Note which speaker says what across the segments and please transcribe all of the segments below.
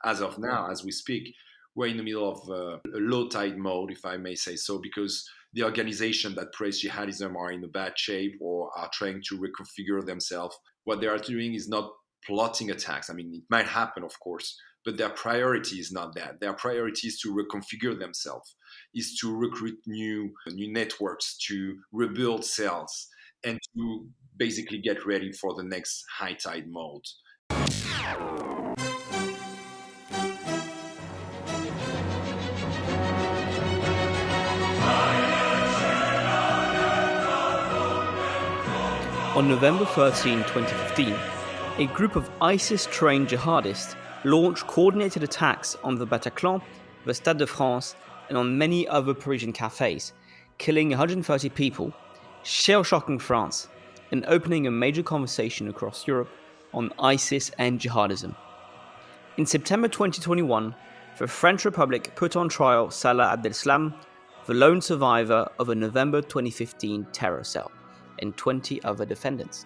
Speaker 1: as of now, as we speak, we're in the middle of a low tide mode, if I may say so, because the organizations that praise jihadism are in a bad shape or are trying to reconfigure themselves. What they are doing is not plotting attacks. I mean, it might happen, of course, but their priority is not that. Their priority is to reconfigure themselves, is to recruit new networks, to rebuild cells, and to basically get ready for the next high tide mode.
Speaker 2: On November 13, 2015, a group of ISIS-trained jihadists launched coordinated attacks on the Bataclan, the Stade de France, and on many other Parisian cafés, killing 130 people, shell-shocking France, and opening a major conversation across Europe on ISIS and jihadism. In September 2021, the French Republic put on trial Salah Abdeslam, the lone survivor of a November 2015 terror cell, and 20 other defendants.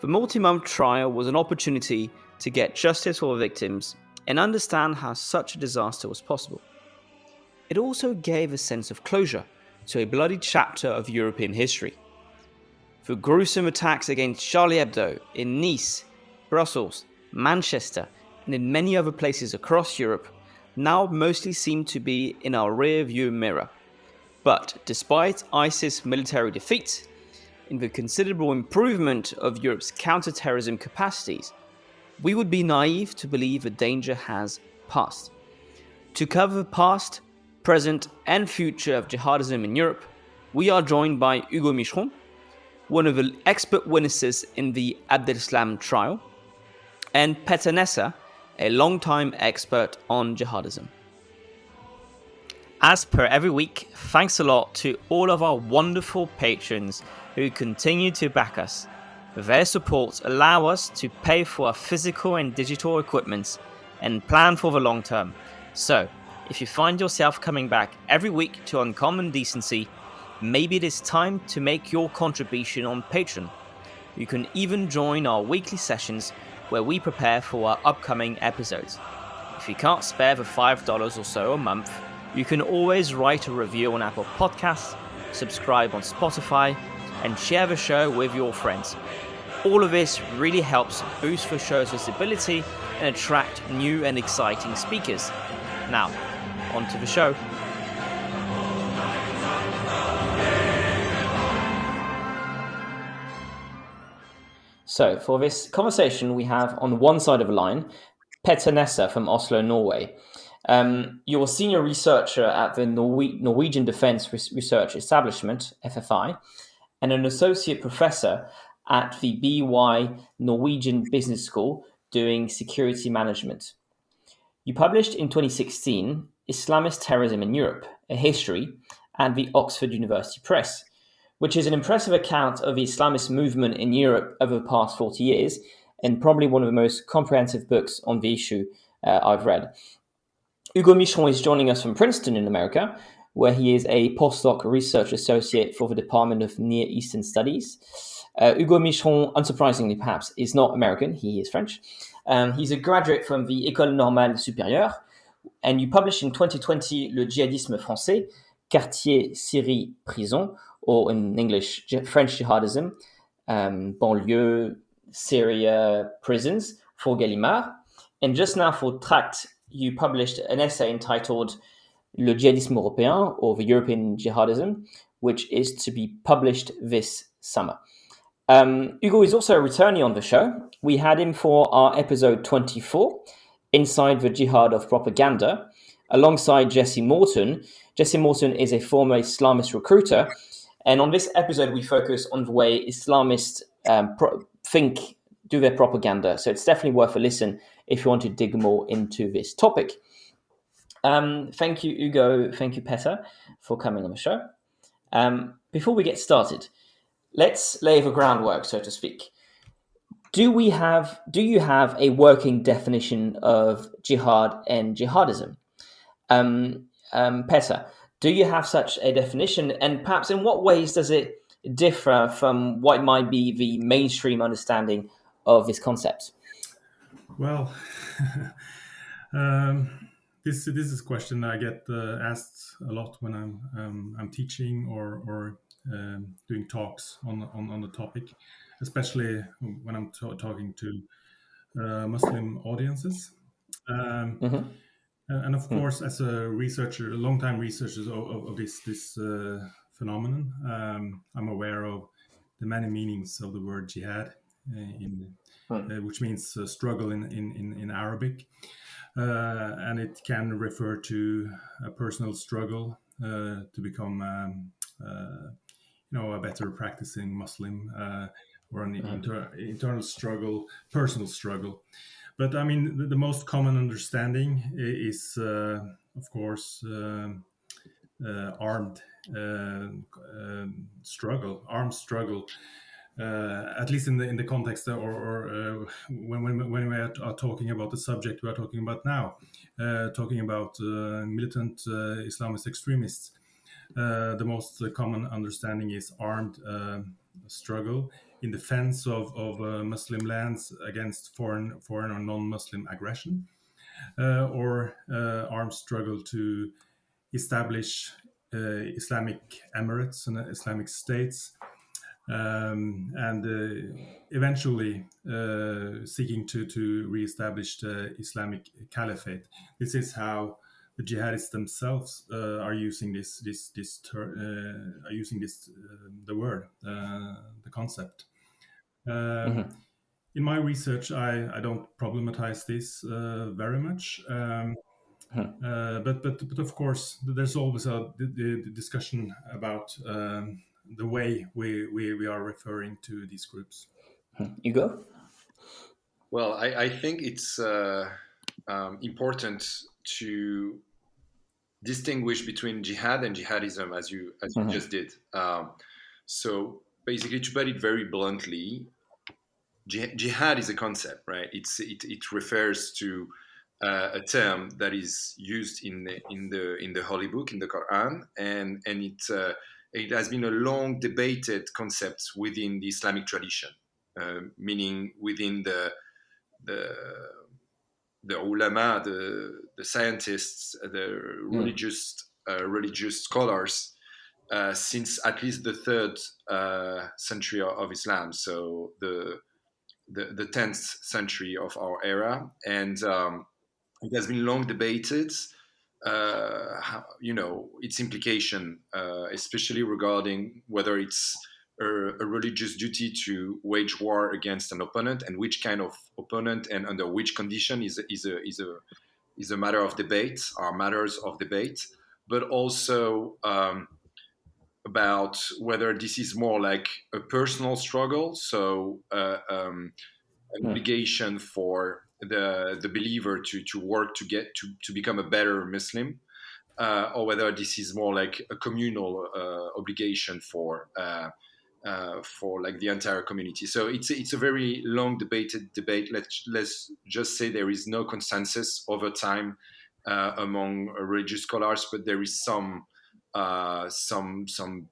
Speaker 2: The multi-month trial was an opportunity to get justice for the victims and understand how such a disaster was possible. It also gave a sense of closure to a bloody chapter of European history. The gruesome attacks against Charlie Hebdo in Nice, Brussels, Manchester, and in many other places across Europe now mostly seem to be in our rear-view mirror. But despite ISIS military defeat, in the considerable improvement of Europe's counter-terrorism capacities, we would be naive to believe the danger has passed. To cover the past, present, and future of jihadism in Europe, we are joined by Hugo Micheron, one of the expert witnesses in the Abdeslam trial, and Petter Nesser, a long-time expert on jihadism. As per every week, thanks a lot to all of our wonderful patrons who continue to back us. Their support allow us to pay for our physical and digital equipment and plan for the long term. So, if you find yourself coming back every week to Uncommon Decency, maybe it is time to make your contribution on Patreon. You can even join our weekly sessions where we prepare for our upcoming episodes. If you can't spare the $5 or so a month, you can always write a review on Apple Podcasts, subscribe on Spotify, and share the show with your friends. All of this really helps boost the show's visibility and attract new and exciting speakers. Now, on to the show. So, for this conversation, we have on one side of the line, Petter Nesser from Oslo, Norway. You're a senior researcher at the Norwegian Defence Research Establishment, FFI, and an associate professor at the BY Norwegian Business School doing security management. You published in 2016 Islamist Terrorism in Europe, a History, at the Oxford University Press, which is an impressive account of the Islamist movement in Europe over the past 40 years, and probably one of the most comprehensive books on the issue I've read. Hugo Micheron is joining us from Princeton in America, where he is a postdoc research associate for the Department of Near Eastern Studies. Hugo Micheron, unsurprisingly perhaps, is not American, he is French. He's a graduate from the École Normale Supérieure, and you published in 2020 Le Jihadisme Français, Quartier, Syrie, Prison, or in English, French Jihadism, Banlieue, Syria, Prisons, for Gallimard. And just now for Tract, you published an essay entitled Le Jihadisme Européen, or the European Jihadism, which is to be published this summer. Hugo is also a returnee on the show. We had him for our episode 24, Inside the Jihad of Propaganda, alongside Jesse Morton. Jesse Morton is a former Islamist recruiter, and on this episode we focus on the way Islamists do their propaganda. So it's definitely worth a listen if you want to dig more into this topic. Thank you, Hugo. Thank you, Petter, for coming on the show. Before we get started, let's lay the groundwork, so to speak. Do you have a working definition of jihad and jihadism? Petter, do you have such a definition, and perhaps in what ways does it differ from what might be the mainstream understanding of this concept?
Speaker 3: Well, This is a question I get asked a lot when I'm teaching or doing talks on the topic, especially when I'm talking to Muslim audiences. Um,
Speaker 2: Mm-hmm.
Speaker 3: and of course, as a researcher, a long-time researcher of this phenomenon, I'm aware of the many meanings of the word jihad, which means struggle in Arabic. And it can refer to a personal struggle to become, a better practicing Muslim, or an internal struggle, personal struggle. But I mean, the most common understanding is, of course, armed struggle, armed struggle. At least in the context, or when we are talking about the subject we are talking about now, talking about militant Islamist extremists, the most common understanding is armed struggle in defense of Muslim lands against foreign or non-Muslim aggression, or armed struggle to establish Islamic emirates and Islamic states, and eventually seeking to reestablish the Islamic Caliphate. This is how the jihadists themselves are using the word, the concept. Um,
Speaker 2: Mm-hmm.
Speaker 3: in my research, I don't problematize this very much. But of course, there's always the discussion about the way we are referring to these groups.
Speaker 2: You go.
Speaker 1: Well, I think it's important to distinguish between jihad and jihadism, as you just
Speaker 2: Mm-hmm.
Speaker 1: did. So basically, to put it very bluntly, jihad is a concept, right? It refers to a term that is used in the Holy Book, in the Quran, and it has been a long debated concept within the Islamic tradition, meaning within the the ulama, the scientists, the
Speaker 2: Mm.
Speaker 1: religious scholars, since at least the third century of Islam, so the 10th century of our era, and it has been long debated. Its implication, especially regarding whether it's a religious duty to wage war against an opponent, and which kind of opponent and under which condition is a matter of debate, are matters of debate, but also about whether this is more like a personal struggle, so an
Speaker 2: Mm.
Speaker 1: obligation for the believer to work to get to become a better Muslim, or whether this is more like a communal obligation for like the entire community. So it's a very long debated debate. Let's just say there is no consensus over time among religious scholars, but there is some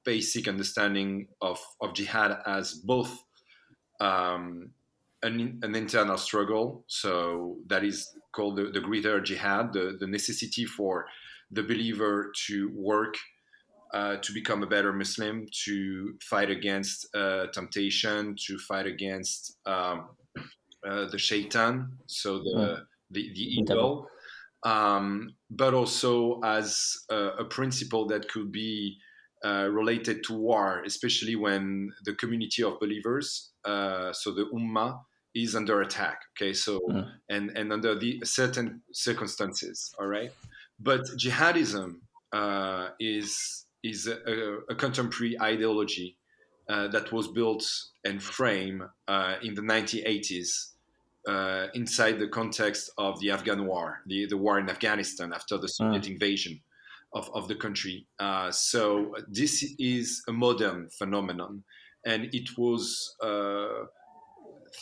Speaker 1: basic understanding of jihad as both um, an internal struggle. So that is called the greater jihad, the necessity for the believer to work to become a better Muslim, to fight against temptation, to fight against the shaitan, so
Speaker 2: Mm.
Speaker 1: the
Speaker 2: The devil.
Speaker 1: evil, but also as a principle that could be related to war, especially when the community of believers, so the ummah, is under attack. Okay, so
Speaker 2: Mm.
Speaker 1: and under the certain circumstances. All right, but jihadism is a contemporary ideology that was built and framed in the 1980s inside the context of the Afghan war, the war in Afghanistan after the Soviet
Speaker 2: Mm.
Speaker 1: invasion of the country. So this is a modern phenomenon, and it was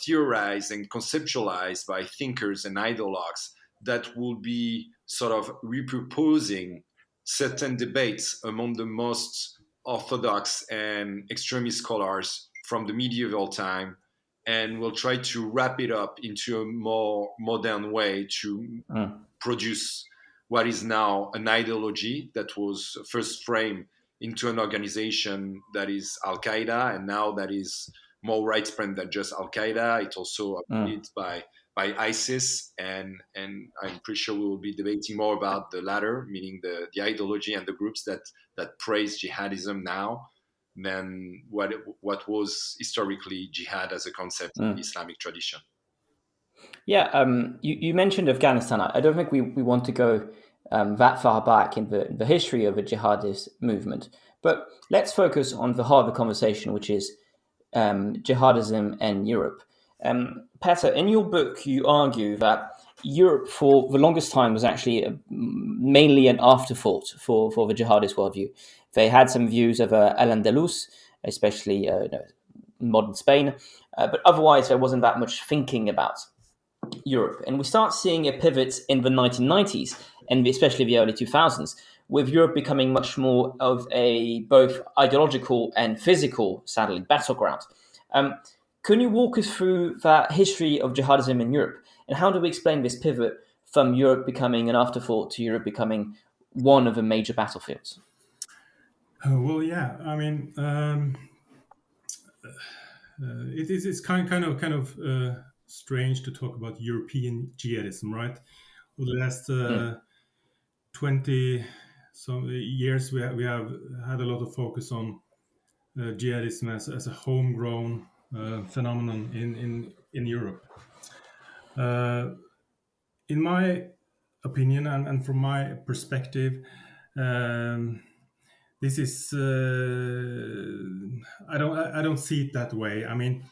Speaker 1: theorized and conceptualized by thinkers and ideologues that will be sort of repurposing certain debates among the most orthodox and extremist scholars from the medieval time and we'll try to wrap it up into a more modern way to produce what is now an ideology that was first framed into an organization that is Al Qaeda, and now that is more widespread than just Al Qaeda. It's also led by ISIS, and I'm pretty sure we will be debating more about the latter, meaning the ideology and the groups that praise jihadism now than what was historically jihad as a concept in the Islamic tradition.
Speaker 2: Yeah, you mentioned Afghanistan. I don't think we want to go that far back in the history of the jihadist movement, but let's focus on the heart of the conversation, which is jihadism and Europe. Petter, in your book, you argue that Europe for the longest time was actually mainly an afterthought for the jihadist worldview. They had some views of Al-Andalus, especially modern Spain, but otherwise there wasn't that much thinking about Europe. And we start seeing a pivot in the 1990s and especially the early 2000s, with Europe becoming much more of a both ideological and physical, sadly, battleground. Can you walk us through that history of jihadism in Europe? And how do we explain this pivot from Europe becoming an afterthought to Europe becoming one of the major battlefields?
Speaker 3: Well, yeah, I mean, it's kind of strange to talk about European jihadism, right? For the last 20 some years, we have had a lot of focus on jihadism as a homegrown phenomenon in Europe. In my opinion, and from my perspective, this is I don't see it that way. I mean,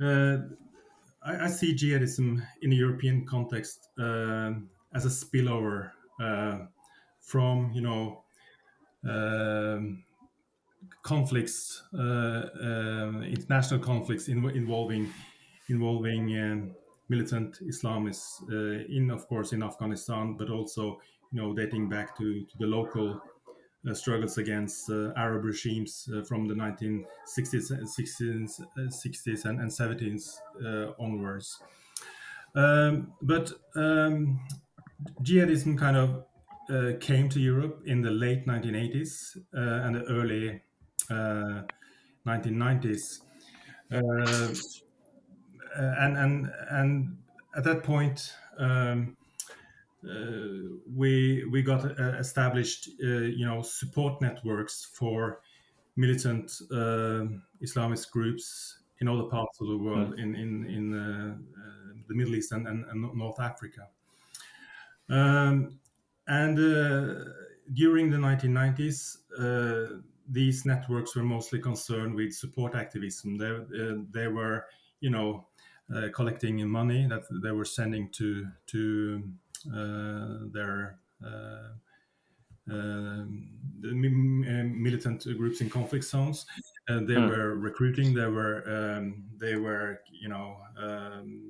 Speaker 3: I see jihadism in a European context as a spillover from conflicts, international conflicts involving militant Islamists of course in Afghanistan, but also dating back to the local struggles against Arab regimes from the 1960s, 60s and 70s onwards. But jihadism kind of came to Europe in the late 1980s and the early 1990s. And at that point, we got established, support networks for militant Islamist groups in other parts of the world, in the Middle East and North Africa. And during the 1990s, these networks were mostly concerned with support activism. They were, collecting money that they were sending to their militant groups in conflict zones. They were recruiting. They were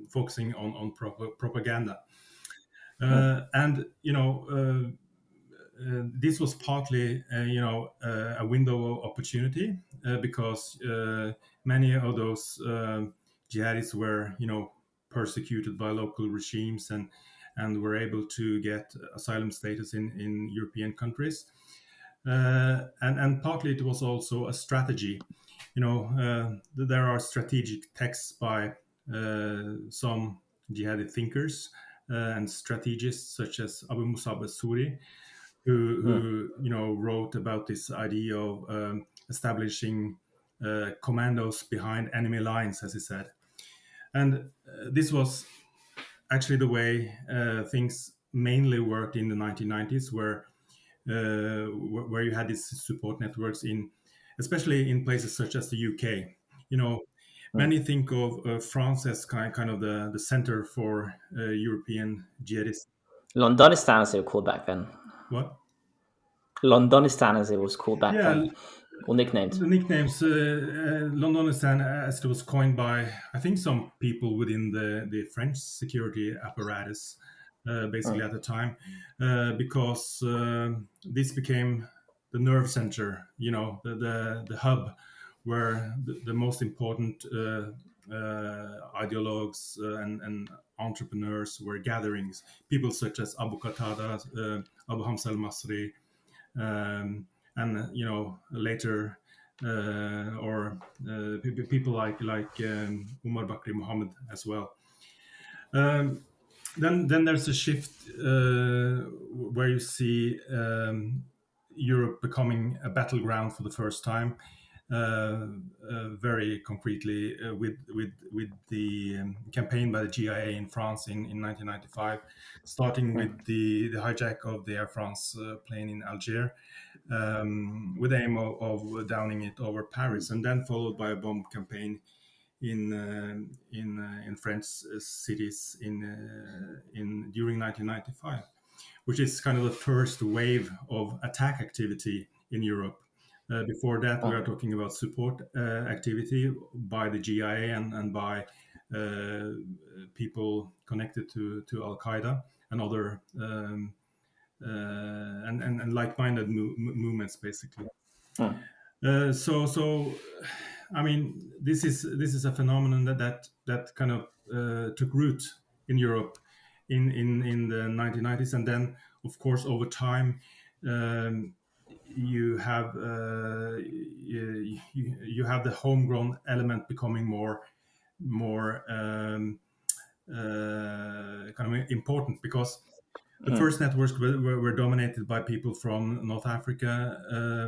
Speaker 3: focusing on propaganda. And this was partly a window of opportunity because many of those jihadists were persecuted by local regimes and were able to get asylum status in European countries. And partly it was also a strategy. There are strategic texts by some jihadi thinkers and strategists such as Abu Musab al-Suri, who wrote about this idea of establishing commandos behind enemy lines, as he said. And this was actually the way things mainly worked in the 1990s, where you had these support networks especially in places such as the UK. Many think of France as kind of the center for European jihadists.
Speaker 2: Londonistan, as they were called back then.
Speaker 3: What?
Speaker 2: Londonistan, as it was called back then, or nicknamed.
Speaker 3: The nicknames, Londonistan, as it was coined by, I think, some people within the French security apparatus, basically at the time, because this became the nerve center, the hub where the most important ideologues and entrepreneurs were gatherings. People such as Abu Qatada, Abu Hamza al-Masri, and later people like Umar Bakri Muhammad as well. Then there's a shift where you see Europe becoming a battleground for the first time, very concretely with the campaign by the GIA in France in 1995, starting with the hijack of the Air France plane in Algiers, with the aim of downing it over Paris, and then followed by a bomb campaign in French cities during 1995, which is kind of the first wave of attack activity in Europe. Before that, we are talking about support activity by the GIA and by people connected to Al Qaeda and other and like-minded movements, basically. So I mean, this is a phenomenon that kind of took root in Europe in the 1990s, and then, of course, over time, you have you have the homegrown element becoming more kind of important, because the first networks were dominated by people from North Africa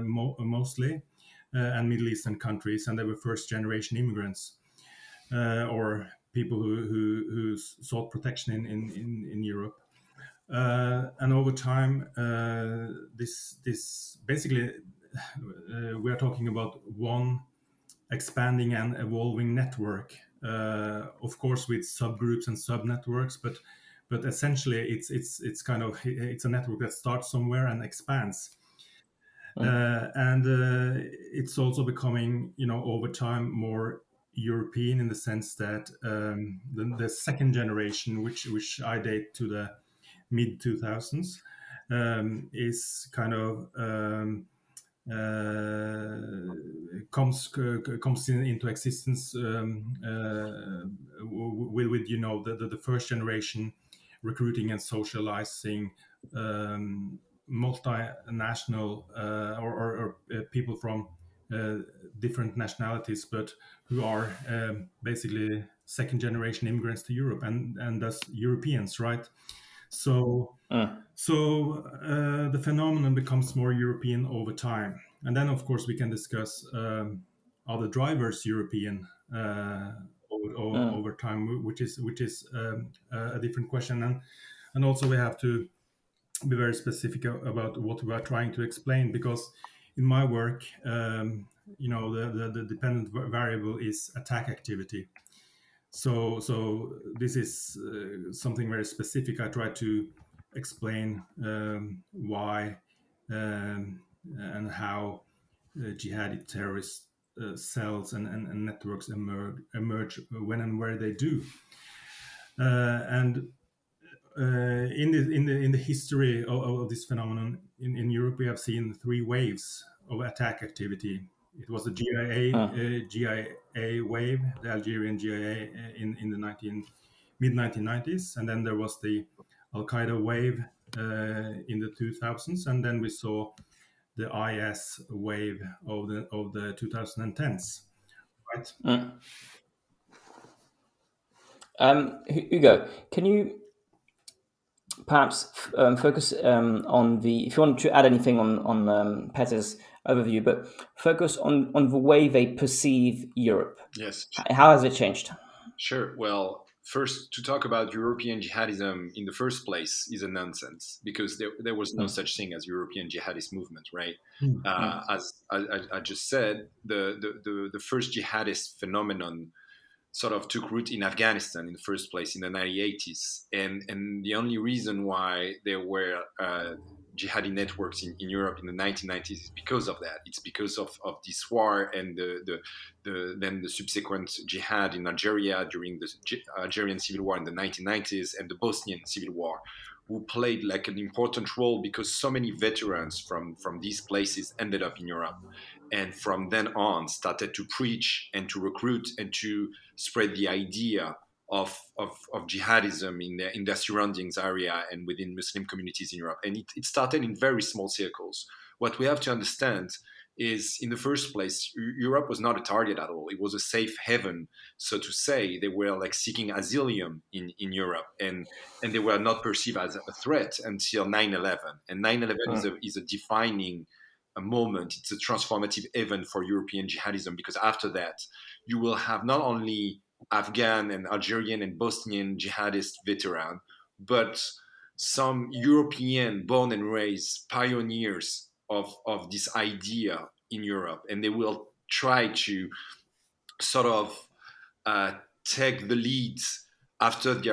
Speaker 3: mostly, and Middle Eastern countries, and they were first-generation immigrants or people who sought protection in Europe. And over time, this basically we are talking about one expanding and evolving network, of course, with subgroups and subnetworks, but essentially it's kind of it's a network that starts somewhere and expands. And it's also becoming, over time, more European, in the sense that the second generation, which I date to the mid 2000s, is kind of comes into existence with the first generation recruiting and socializing multinational or people from different nationalities, but who are basically second generation immigrants to Europe, and thus Europeans, right? So the phenomenon becomes more European over time, and then of course we can discuss are the drivers European over time, which is a different question, and also we have to be very specific about what we are trying to explain, because in my work, the dependent variable is attack activity. So this is something very specific. I try to explain why and how jihadi terrorist cells and networks emerge when and where they do. And in the history of this phenomenon in Europe, we have seen three waves of attack activity. It was the GIA wave, the Algerian GIA in the mid 1990s, and then there was the Al Qaeda wave in the 2000s, and then we saw the IS wave of the 2010s, right?
Speaker 2: Hugo, can you perhaps focus on if you want to add anything on Petter's overview, but focus on the way they perceive Europe.
Speaker 1: Yes.
Speaker 2: How has it changed?
Speaker 1: Sure. Well, first, to talk about European jihadism in the first place is a nonsense, because there was no such thing as European jihadist movement, right? As I just said, the first jihadist phenomenon sort of took root in Afghanistan in the first place in the 1980s. And the only reason why there were jihadi networks in Europe in the 1990s is because of that. It's because of this war and then the subsequent jihad in Algeria during the Algerian civil war in the 1990s and the Bosnian civil war, who played like an important role because so many veterans from these places ended up in Europe, and from then on started to preach and to recruit and to spread the idea of jihadism in their surroundings area and within Muslim communities in Europe. And it started in very small circles. What we have to understand is, in the first place, Europe was not a target at all. It was a safe haven, so to say. They were like seeking asylum in Europe, and they were not perceived as a threat until 9/11. And 9/11 is a defining a moment. It's a transformative event for European jihadism, because after that, you will have not only Afghan and Algerian and Bosnian jihadist veteran, but some European born and raised pioneers of this idea in Europe. And they will try to sort of take the lead after the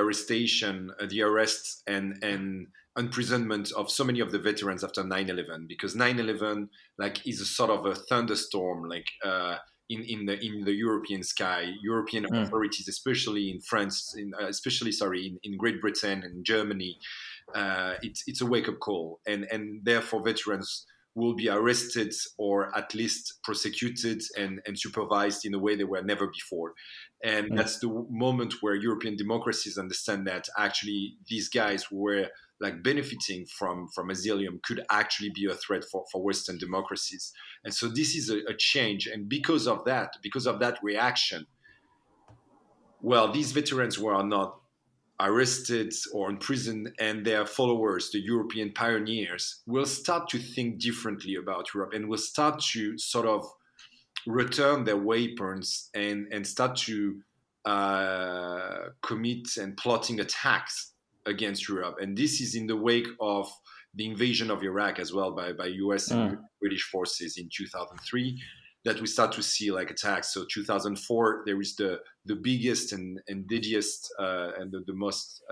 Speaker 1: arrests and imprisonment of so many of the veterans after 9/11, because 9/11 like is a sort of a thunderstorm, like in the European sky. European authorities, especially in France, in Great Britain and Germany, it's a wake up call, and therefore veterans will be arrested or at least prosecuted and supervised in a way they were never before. And that's the moment where European democracies understand that actually these guys who were like benefiting from asylum could actually be a threat for Western democracies. And so this is a change. And because of that reaction, well, these veterans were not arrested or imprisoned, and their followers, the European pioneers, will start to think differently about Europe and will start to sort of return their weapons and start to commit and plotting attacks against Europe. And this is in the wake of the invasion of Iraq as well by US and British forces in 2003, that we start to see like attacks. So 2004, there is the biggest and deadliest and the most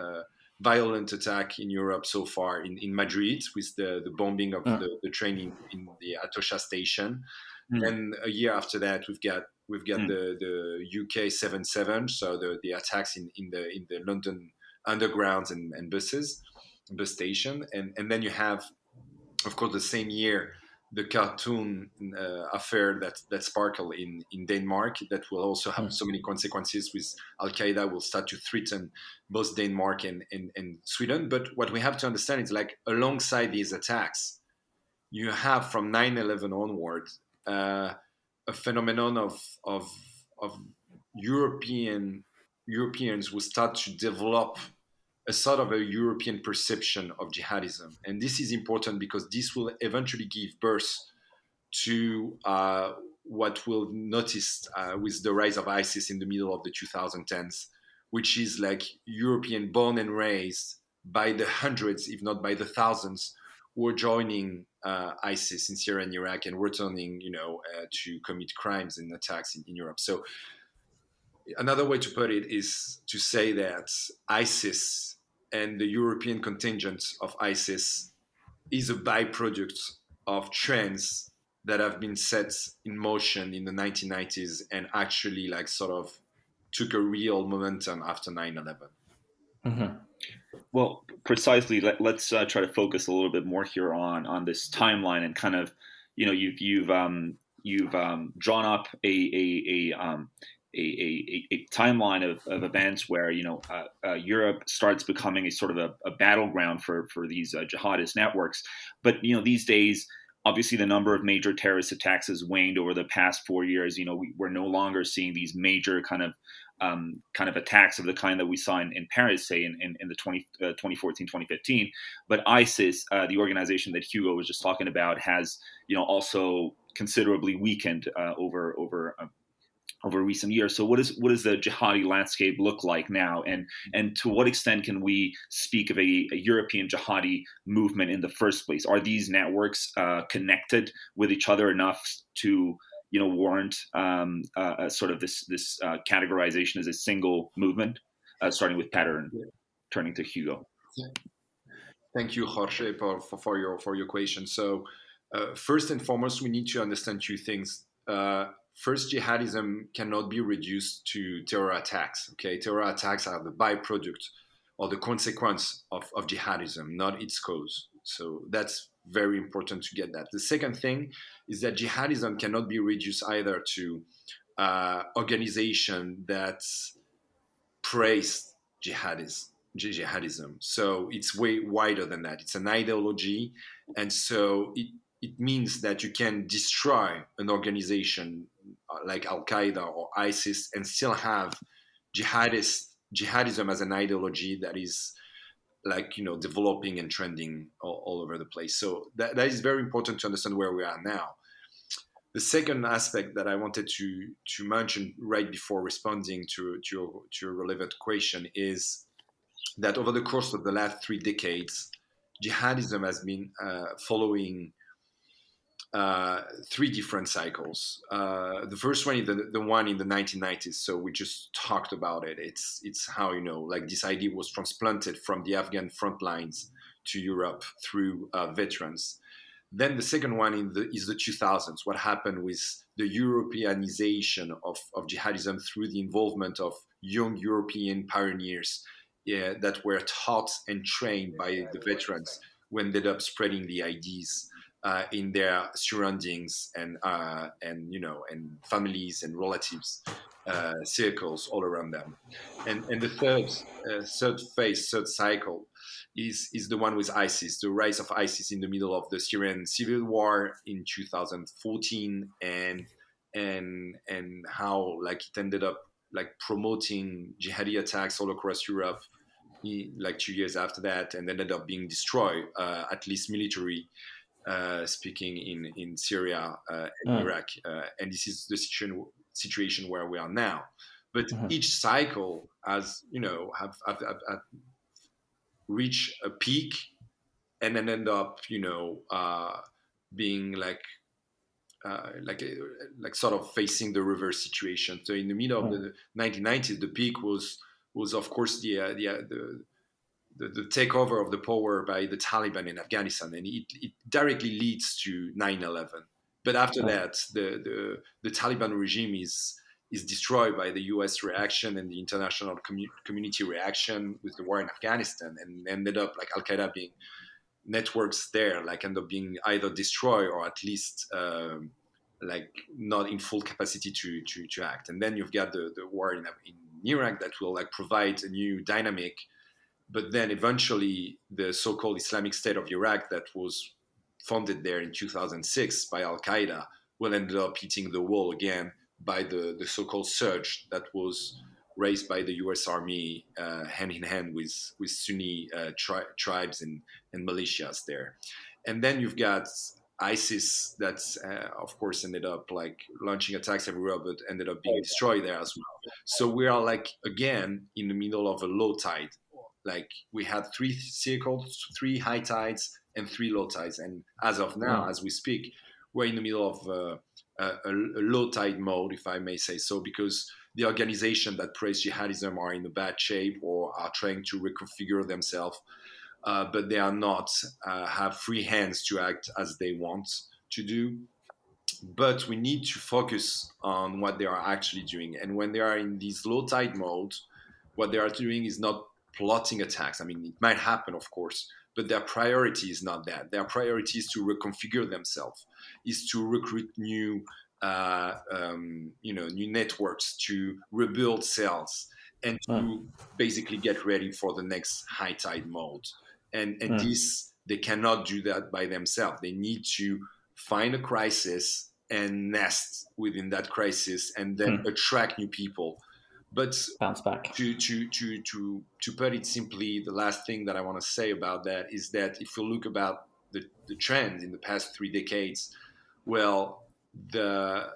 Speaker 1: violent attack in Europe so far in Madrid, with the bombing of the train in the Atocha station. And a year after that, we've got the UK 7/7, so the attacks in the London undergrounds and bus station, and then you have, of course, the same year, the cartoon affair that sparkled in Denmark, that will also have so many consequences, with Al Qaeda will start to threaten both Denmark and Sweden. But what we have to understand is, like, alongside these attacks, you have from 9/11 onward a phenomenon of Europeans who start to develop a sort of a European perception of jihadism. And this is important because this will eventually give birth to what we'll notice with the rise of ISIS in the middle of the 2010s, which is like European born and raised by the hundreds, if not by the thousands, who are joining ISIS in Syria and Iraq and returning, to commit crimes and attacks in Europe. So another way to put it is to say that ISIS and the European contingent of ISIS is a byproduct of trends that have been set in motion in the 1990s and actually like sort of took a real momentum after 9/11.
Speaker 4: Mm-hmm. Well, precisely. Let's try to focus a little bit more here on this timeline, and kind of, you've drawn up a timeline of events where Europe starts becoming a sort of a battleground for these jihadist networks. But these days, obviously, the number of major terrorist attacks has waned over the past 4 years. We're no longer seeing these major kind of attacks of the kind that we saw in Paris, say in the 2014, 2015. But ISIS, the organization that Hugo was just talking about, has also considerably weakened over recent years. So what does the jihadi landscape look like now, and to what extent can we speak of a European jihadi movement in the first place? Are these networks connected with each other enough to warrant sort of this categorization as a single movement? Starting with Petter and turning to Hugo.
Speaker 1: Thank you, Jorge, for your question. So first and foremost, we need to understand two things. First, jihadism cannot be reduced to terror attacks. Okay, terror attacks are the byproduct or the consequence of jihadism, not its cause. So that's very important to get that. The second thing is that jihadism cannot be reduced either to organization that praise jihadism. So it's way wider than that. It's an ideology, and so it means that you can destroy an organization like Al Qaeda or ISIS and still have jihadism as an ideology that is like developing and trending all over the place. So that is very important to understand where we are now. The second aspect that I wanted to mention right before responding to your relevant question is that over the course of the last 3 decades, jihadism has been following 3 different cycles. The first one is the one in the 1990s. So we just talked about it. It's how like this idea was transplanted from the Afghan front lines to Europe through veterans. Then the second one is the 2000s. What happened with the Europeanization of jihadism through the involvement of young European pioneers that were taught and trained by the veterans, who ended up spreading the ideas in their surroundings and families and relatives circles all around them. And the third cycle is the one with ISIS, the rise of ISIS in the middle of the Syrian civil war in 2014, and how like it ended up like promoting jihadi attacks all across Europe, like 2 years after that, and ended up being destroyed, at least military speaking, in Syria and Iraq. And this is the situation where we are now. But each cycle has, have reach a peak and then end up being like sort of facing the reverse situation. So in the middle of the 1990s, the peak was of course the takeover of the power by the Taliban in Afghanistan, and it directly leads to 9/11. But after that, the Taliban regime is destroyed by the U.S. reaction and the international community reaction with the war in Afghanistan, and ended up like Al Qaeda being networks there, like end up being either destroyed or at least like not in full capacity to act. And then you've got the war in Iraq that will like provide a new dynamic. But then eventually the so-called Islamic State of Iraq that was founded there in 2006 by Al Qaeda will end up hitting the wall again by the so-called surge that was raised by the U.S. Army hand in hand with Sunni tribes and militias there. And then you've got ISIS that's, of course, ended up like launching attacks everywhere, but ended up being destroyed there as well. So we are like, again, in the middle of a low tide. Like we had 3 cycles, 3 high tides and 3 low tides. And as of now, as we speak, we're in the middle of a low tide mode, if I may say so, because the organization that praise jihadism are in a bad shape or are trying to reconfigure themselves, but they are not have free hands to act as they want to do. But we need to focus on what they are actually doing. And when they are in this low tide mode, what they are doing is not plotting attacks. I mean, it might happen, of course, but their priority is not that. Their priority is to reconfigure themselves, is to recruit new networks, to rebuild cells, and to basically get ready for the next high tide mode. And this, they cannot do that by themselves. They need to find a crisis and nest within that crisis, and then attract new people. But
Speaker 2: bounce back.
Speaker 1: To put it simply, the last thing that I want to say about that is that if you look about the trend in the past 3 decades, well, the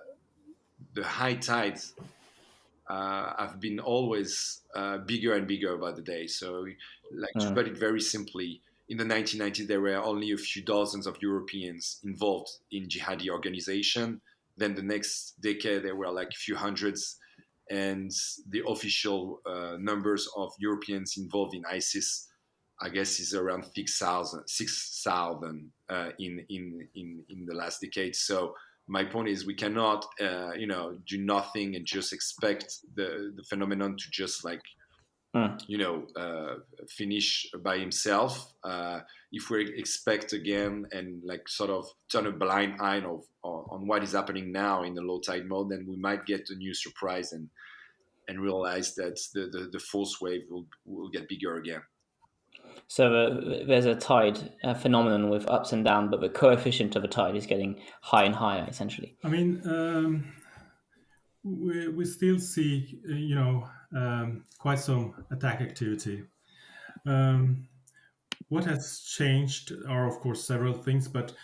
Speaker 1: high tides have been always bigger and bigger by the day. So, like to put it very simply, in the 1990s, there were only a few dozens of Europeans involved in jihadi organization. Then the next decade, there were like a few hundreds. And the official numbers of Europeans involved in ISIS, I guess, is around 6,000 in the last decade. So my point is, we cannot, do nothing and just expect the phenomenon to just like finish by himself. If we expect again and like sort of turn a blind eye on what is happening now in the low tide mode, then we might get a new surprise and realize that the fourth wave will get bigger again.
Speaker 2: So there's a tide phenomenon with ups and downs, but the coefficient of a tide is getting higher and higher, essentially.
Speaker 3: I mean, we still see, quite some attack activity. What has changed are, of course, several things, but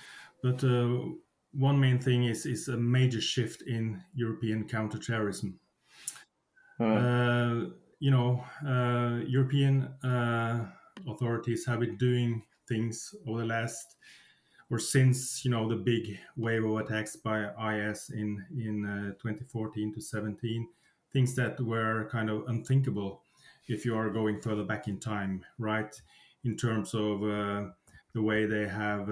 Speaker 3: one main thing is a major shift in European counter-terrorism. European authorities have been doing things over the last, or since the big wave of attacks by IS in 2014 to 17, things that were kind of unthinkable if you are going further back in time, right? In terms of the way they have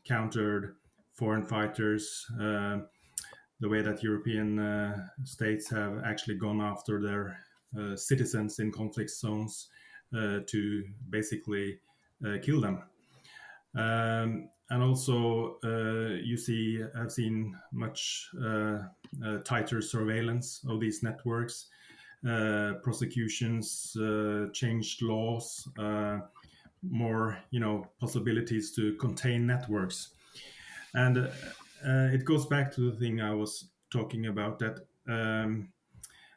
Speaker 3: countered foreign fighters, the way that European states have actually gone after their citizens in conflict zones to basically kill them. And also, I've seen much tighter surveillance of these networks, prosecutions, changed laws, more possibilities to contain networks. And it goes back to the thing I was talking about, that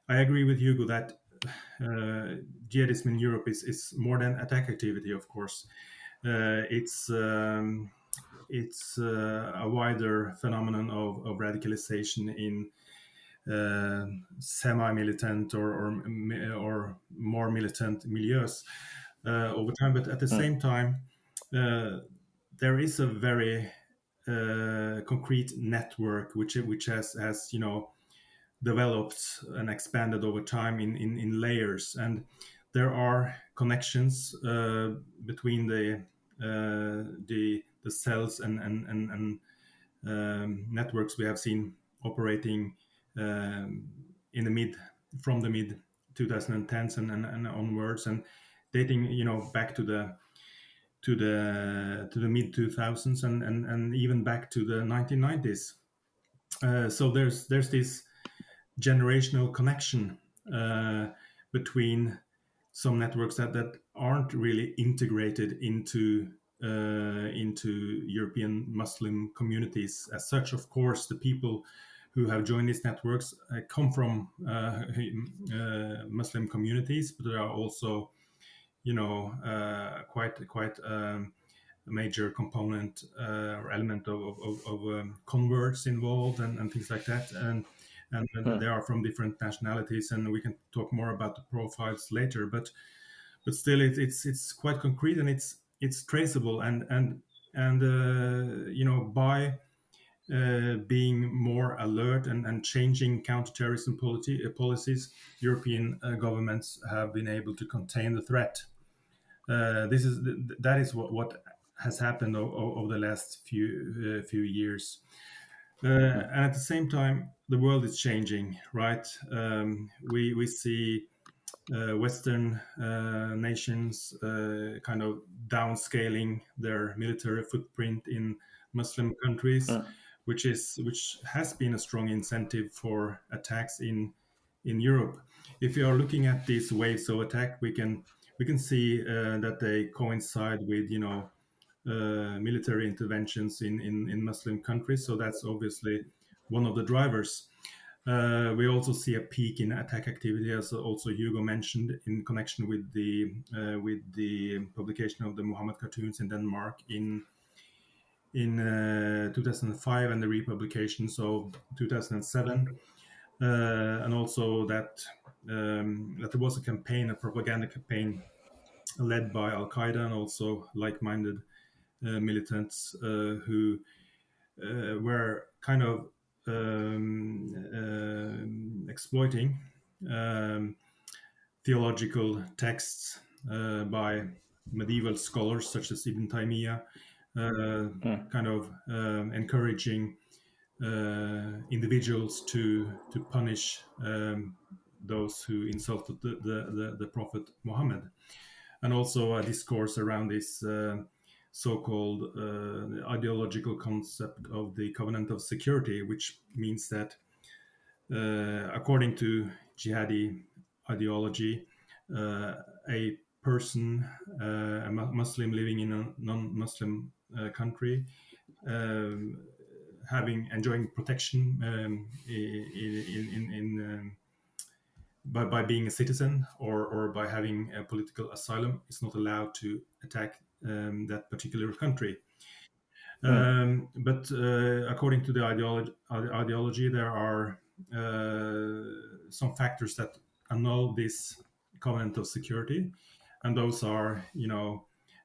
Speaker 3: I agree with Hugo that jihadism in Europe is more than attack activity, of course. It's a wider phenomenon of radicalization in semi-militant or more militant milieus over time. But at the same time, there is a very concrete network which has developed and expanded over time in layers, and there are connections between the cells and networks we have seen operating from the mid 2010s and onwards, and dating back to the mid 2000s and even back to the 1990s. So there's this generational connection between some networks that aren't really integrated into European Muslim communities as such. Of course, the people who have joined these networks come from Muslim communities, but there are also, quite a major component or element of converts involved and things like that, and they are from different nationalities, and we can talk more about the profiles later. But still, it's quite concrete, and it's traceable, and by being more alert and changing counterterrorism policies, European governments have been able to contain the threat. That is what has happened over the last few years. And at the same time, the world is changing, right? We see Western nations kind of downscaling their military footprint in Muslim countries, which has been a strong incentive for attacks in Europe. If you are looking at these waves of attack, we can see that they coincide with military interventions in Muslim countries. So that's obviously one of the drivers. We also see a peak in attack activity, as also Hugo mentioned, in connection with the publication of the Muhammad cartoons in Denmark in 2005 and the republications of 2007, and also that there was a propaganda campaign led by Al Qaeda and also like-minded militants who were kind of exploiting theological texts by medieval scholars such as Ibn Taymiyyah, kind of encouraging individuals to punish those who insulted the Prophet Muhammad, and also a discourse around this so-called ideological concept of the covenant of security, which means that according to jihadi ideology, a person, a Muslim living in a non-Muslim country, enjoying protection by being a citizen or by having a political asylum, is not allowed to attack that particular country. But according to the ideology, there are some factors that annul this covenant of security, and those are,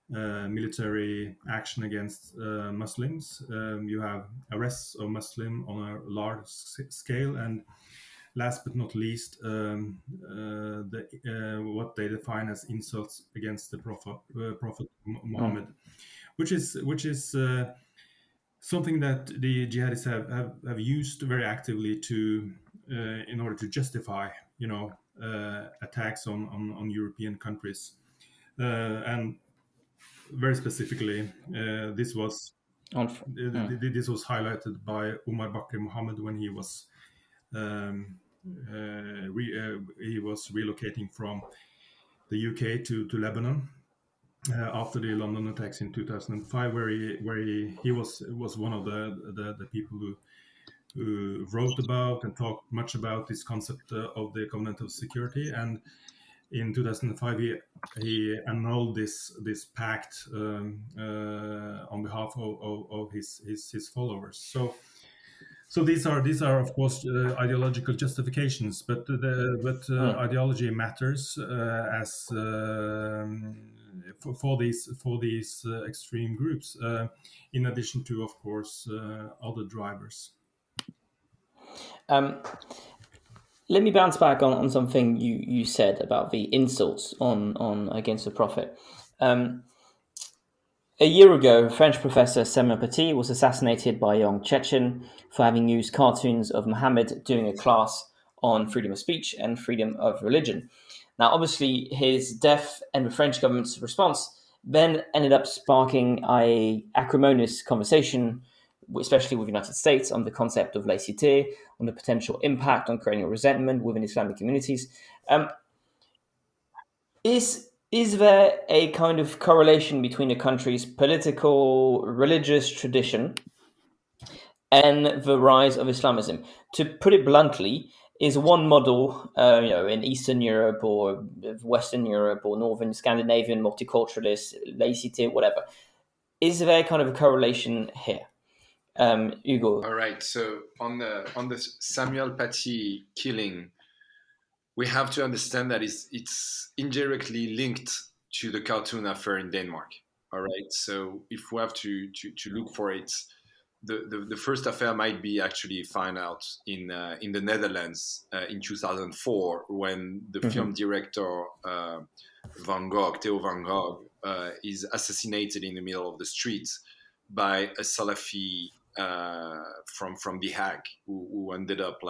Speaker 3: military action against Muslims. You have arrests of Muslim on a large scale, and last but not least, what they define as insults against the Prophet Muhammad, which is something that the jihadists have used very actively to in order to justify, attacks on European countries, and very specifically, this was highlighted by Omar Bakr Mohammed when he was relocating from the UK to Lebanon after the London attacks in 2005, where he was one of the people who wrote about and talked much about this concept of the covenant of security. And in 2005, he annulled this pact on behalf of his followers. So these are of course ideological justifications, but ideology matters as for these extreme groups, in addition to, of course, other drivers.
Speaker 2: Let me bounce back on something you said about the insults on against the Prophet. A year ago, French professor Samuel Paty was assassinated by a young Chechen for having used cartoons of Muhammad doing a class on freedom of speech and freedom of religion. Now, obviously, his death and the French government's response then ended up sparking an acrimonious conversation, especially with the United States, on the concept of laïcité, on the potential impact on creating a resentment within Islamic communities. Is there a kind of correlation between a country's political, religious tradition and the rise of Islamism? To put it bluntly, is one model, in Eastern Europe or Western Europe or Northern Scandinavian multiculturalist, laïcité, whatever, is there kind of a correlation here? Hugo.
Speaker 1: All right. So on the Samuel Paty killing, we have to understand that it's indirectly linked to the cartoon affair in Denmark. All right. So if we have to look for it, the first affair might be actually found out in the Netherlands in 2004, when the film director Theo Van Gogh, is assassinated in the middle of the street by a Salafi from The Hague, who ended up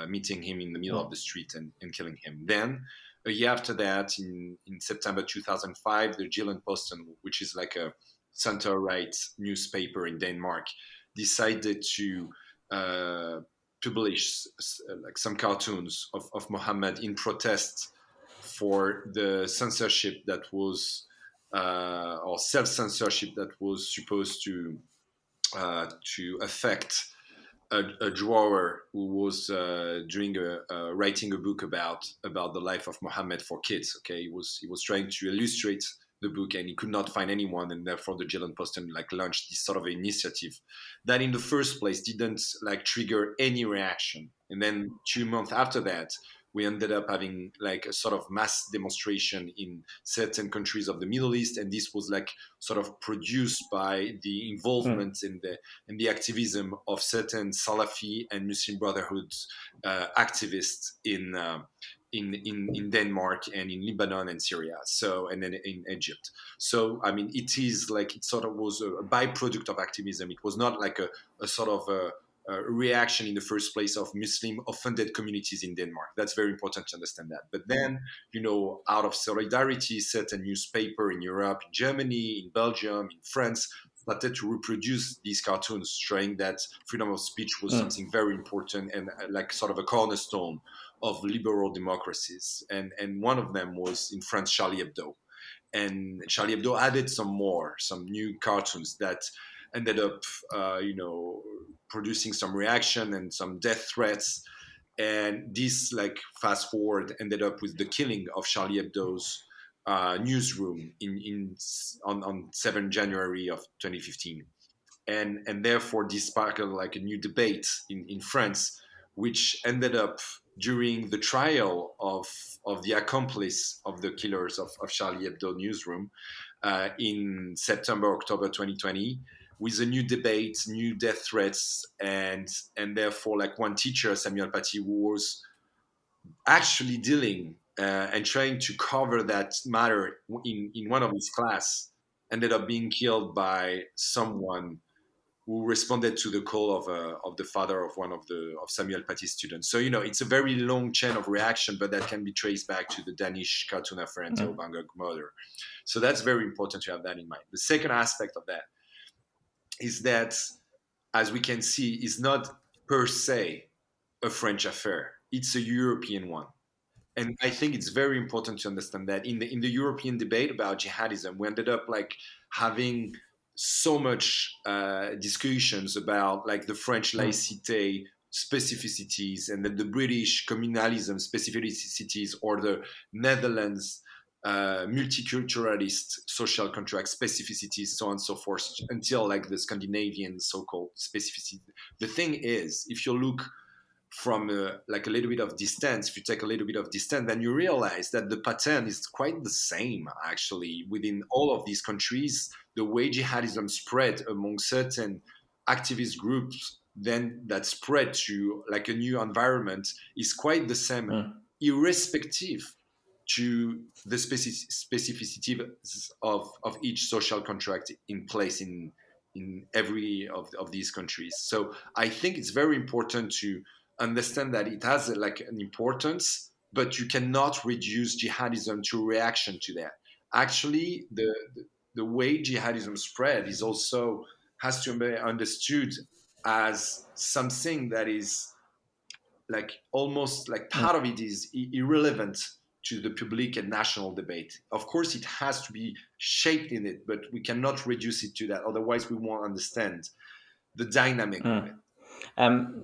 Speaker 1: meeting him in the middle of the street and killing him. Then a year after that, in September 2005, the Jyllands-Posten, which is like a center-right newspaper in Denmark, decided to publish some cartoons of Muhammad in protest for the censorship that was or self-censorship that was supposed to affect a drawer who was writing a book about the life of Muhammad for kids. Okay, he was trying to illustrate the book, and he could not find anyone, and therefore the Jyllands-Posten launched this sort of initiative that, in the first place, didn't trigger any reaction. And then 2 months after that, we ended up having a sort of mass demonstration in certain countries of the Middle East, and this was sort of produced by the involvement in the activism of certain Salafi and Muslim Brotherhood activists in Denmark and in Lebanon and Syria, and then in Egypt. So I mean, it is it sort of was a byproduct of activism. It was not a sort of reaction in the first place of Muslim offended communities in Denmark. That's very important to understand that. But then, out of solidarity, certain newspaper in Europe, in Germany, in Belgium, in France, started to reproduce these cartoons, showing that freedom of speech was something very important and like sort of a cornerstone of liberal democracies. And one of them was in France, Charlie Hebdo. And Charlie Hebdo added some new cartoons that ended up, producing some reaction and some death threats. And this, like, fast forward, ended up with the killing of Charlie Hebdo's newsroom on 7 January of 2015. And therefore this sparked like a new debate in France, which ended up during the trial of the accomplice of the killers of Charlie Hebdo newsroom in September, October 2020, with a new debate, new death threats, and therefore, like, one teacher, Samuel Paty, who was actually dealing and trying to cover that matter in one of his class, ended up being killed by someone who responded to the call of the father of one of Samuel Paty's students. So, it's a very long chain of reaction, but that can be traced back to the Danish cartooner friend Theo van Gogh murder. So that's very important to have that in mind. The second aspect of that is that, as we can see, is not per se a French affair. It's a European one. And I think it's very important to understand that in the European debate about jihadism, we ended up like having so much discussions about like the French laïcité specificities and the British communalism specificities, or the Netherlands multiculturalist social contract specificities, so on and so forth, until like the Scandinavian so-called specificity. The thing is, if you look from like a little bit of distance, if you take a little bit of distance, then you realize that the pattern is quite the same actually within all of these countries. The way jihadism spread among certain activist groups, then that spread to like a new environment, is quite the same, irrespective to the specificity of each social contract in place in every of these countries. So I think it's very important to understand that it has like an importance, but you cannot reduce jihadism to reaction to that. Actually, the way jihadism spread is also has to be understood as something that is like almost like part of it is irrelevant to the public and national debate. Of course, it has to be shaped in it, but we cannot reduce it to that. Otherwise, we won't understand the dynamic of it.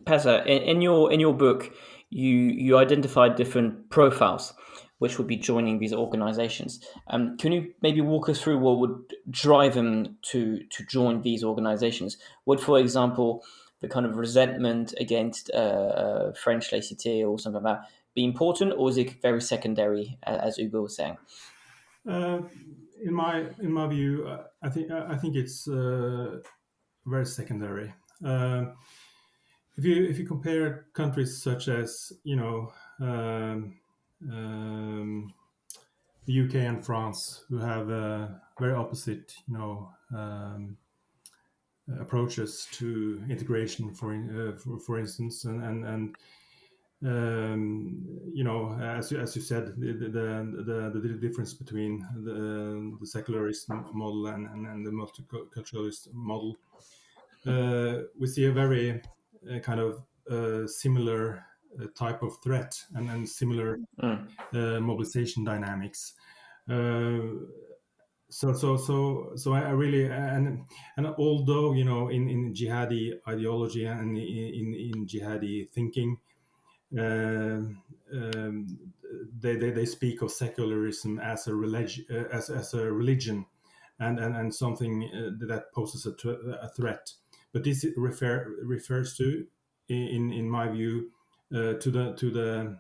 Speaker 2: Petter, in your book, you identified different profiles which would be joining these organizations. Can you maybe walk us through what would drive them to join these organizations? Would, for example, the kind of resentment against French laïcité or something like that be important, or is it very secondary, as Hugo was saying?
Speaker 3: In my view, I think it's very secondary. If you compare countries such as the UK and France, who have very opposite approaches to integration, for instance, and as you said, the difference between the secularist model and the multiculturalist model, we see a very kind of similar type of threat and similar mobilization dynamics. So I really and although in jihadi ideology and in jihadi thinking, they speak of secularism as a religion and something that poses a threat. But this refers to, in my view, to the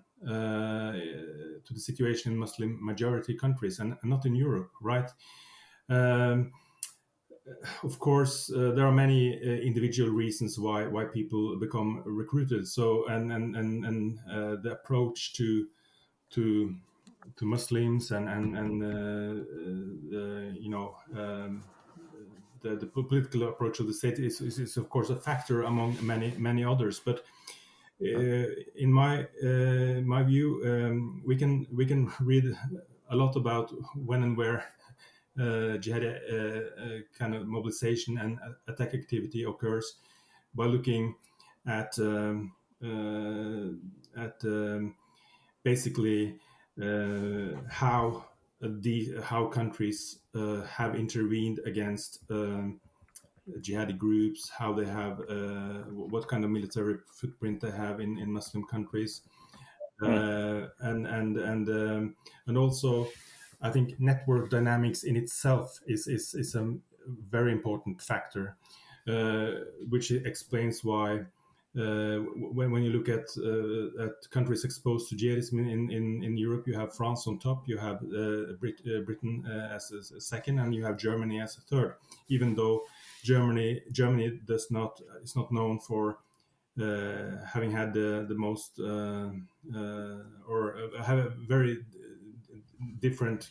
Speaker 3: situation in Muslim majority countries and not in Europe, right? Of course, there are many individual reasons why people become recruited. So and the approach to Muslims and the political approach of the state is of course a factor among many others. But in my view, we can read a lot about when and where jihad kind of mobilization and attack activity occurs by looking at basically how countries have intervened against jihadi groups, how they have what kind of military footprint they have in Muslim countries, and also I think network dynamics in itself is a very important factor, which explains why when you look at countries exposed to jihadism in Europe, you have France on top, you have Britain as a second, and you have Germany as a third. Even though Germany is not known for having had the most or have a very different,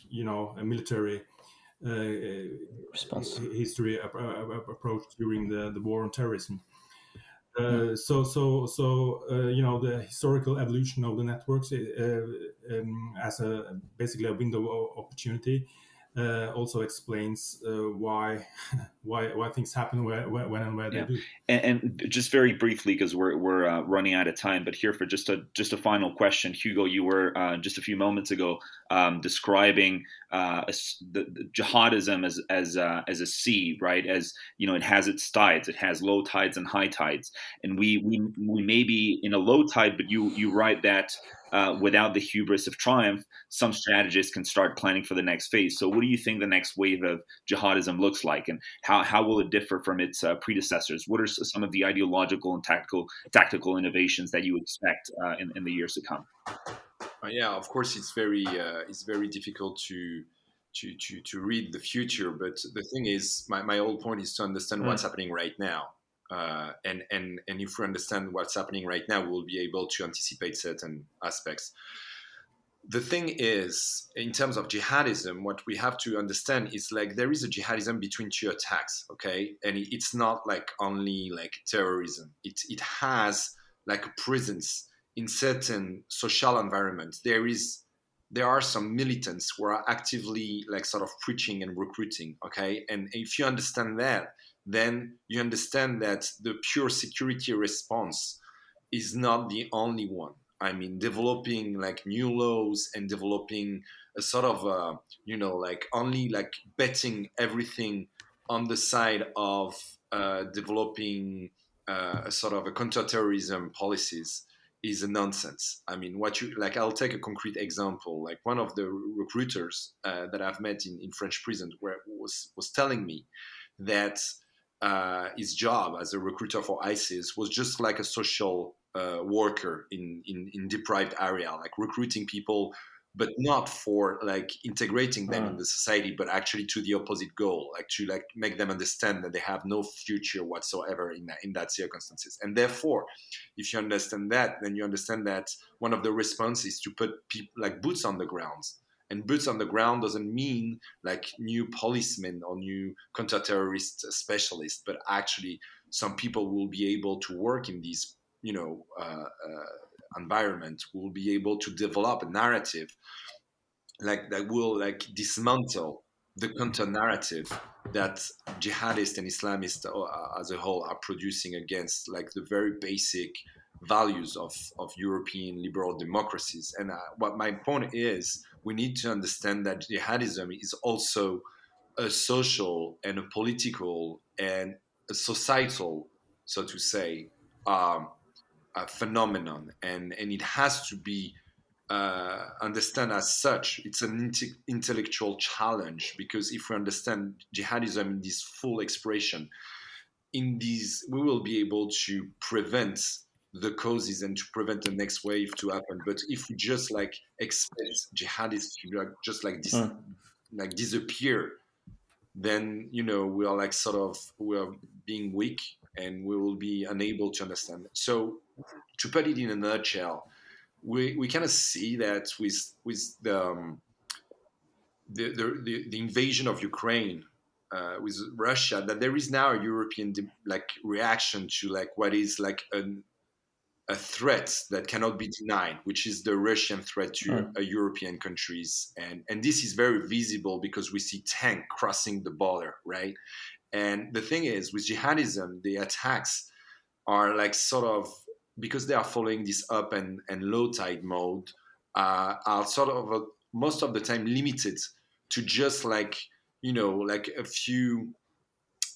Speaker 3: military
Speaker 2: response
Speaker 3: history approach during the war on terrorism. So the historical evolution of the networks as basically a window of opportunity also explains why things happen when and where they do.
Speaker 4: And just very briefly, because we're running out of time, but here for just a final question, Hugo, you were just a few moments ago describing the jihadism as a sea, right? As it has its tides, it has low tides and high tides, and we may be in a low tide, but you write that. Without the hubris of triumph, some strategists can start planning for the next phase. So what do you think the next wave of jihadism looks like, and how will it differ from its predecessors? What are some of the ideological and tactical innovations that you expect in the years to come?
Speaker 1: Yeah, of course, it's very difficult to read the future. But the thing is, my whole point is to understand what's happening right now. And if we understand what's happening right now, we'll be able to anticipate certain aspects. The thing is, in terms of jihadism, what we have to understand is like there is a jihadism between two attacks, okay? And it's not like only like terrorism. It has like a presence in certain social environments. There are some militants who are actively like sort of preaching and recruiting, okay? And if you understand that, then you understand that the pure security response is not the only one. I mean, developing like new laws and developing a sort of, like only like betting everything on the side of developing a sort of a counter-terrorism policies is a nonsense. I mean, I'll take a concrete example. Like one of the recruiters that I've met in French prison was telling me that his job as a recruiter for ISIS was just like a social worker in deprived area, like recruiting people, but not for like integrating them in the society, but actually to the opposite goal, like to like make them understand that they have no future whatsoever in that circumstances. And therefore, if you understand that, then you understand that one of the responses is to put people like boots on the ground. And boots on the ground doesn't mean like new policemen or new counter-terrorist specialists, but actually some people will be able to work in these, environment, will be able to develop a narrative like that will like dismantle the counter narrative that jihadists and Islamists as a whole are producing against like the very basic values of European liberal democracies. And what my point is, we need to understand that jihadism is also a social and a political and a societal, so to say, a phenomenon, and it has to be understand as such. It's an intellectual challenge, because if we understand jihadism in this full expression, we will be able to prevent the causes and to prevent the next wave to happen. But if we just like expect jihadists to like, just like like disappear, then we are like we are being weak and we will be unable to understand. So to put it in a nutshell, we kind of see that with the invasion of Ukraine, with Russia, that there is now a European reaction to what is a threat that cannot be denied, which is the Russian threat to European countries, and this is very visible because we see tanks crossing the border, right? And the thing is, with jihadism, the attacks are sort of, because they are following this up and low tide mode, are sort of most of the time limited to just a few,